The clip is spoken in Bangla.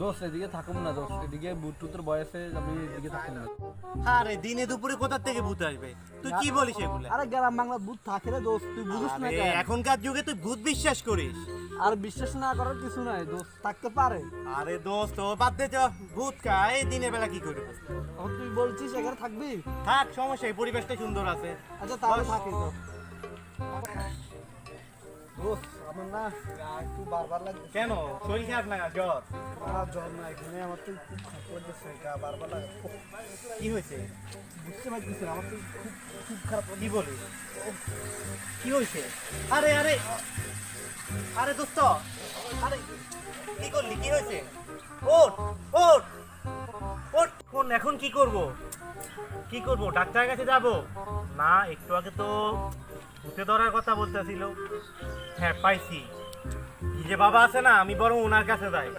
দোস্ত এদিকে থাকুম না দোস্ত, এদিকে ভূত টুতের বয়সে আমি এদিকে থাকুম না। আরে দিনে দুপুরে কোথা থেকে ভূত আসবে? তুই কি বলিস এগুলা? আরে গ্রাম বাংলা ভূত থাকে রে দোস্ত, তুই বুঝিস না আরে কেন? এখনকার যুগে তুই ভূত বিশ্বাস করিস? আর বিশ্বাস না করার কিছু নাই দোস্ত, থাকতে পারে। আরে দোস্ত ও বাদ দে, চ ভূত খায় দিনের বেলা কি করবি? এখন তুই বলছিস এখানে থাকবি? থাক, সমস্যা নেই, পরিবেশটা সুন্দর আছে। আচ্ছা তাহলে বস। থাকি তো। দোস্ত আমার না গা একটু বারবার লাগছে। কেন, শরীর খারাপ না জ্বর? আর জ্বর না, এখানে আমার তো খুব খারাপ লাগছে, গা বারবার লাগে। কি হয়েছে? বুঝতে পারছিস না, আমার তো খুব খুব খারাপ কি বলিস? কি হয়েছে? আরে আরে আরে দোস্ত, আরে কি করলি? কি হয়েছে? ওঠ ওঠ ওঠ। এখন কি করব? কি করব? ডাক্তারের কাছে যাব? না, একটু আগে তো ভূতে ধরার কথা বলতেছিল। হ্যাঁ পাইছি। কি যে বাবা আছে না, আমি বরং ওনার কাছে যাই।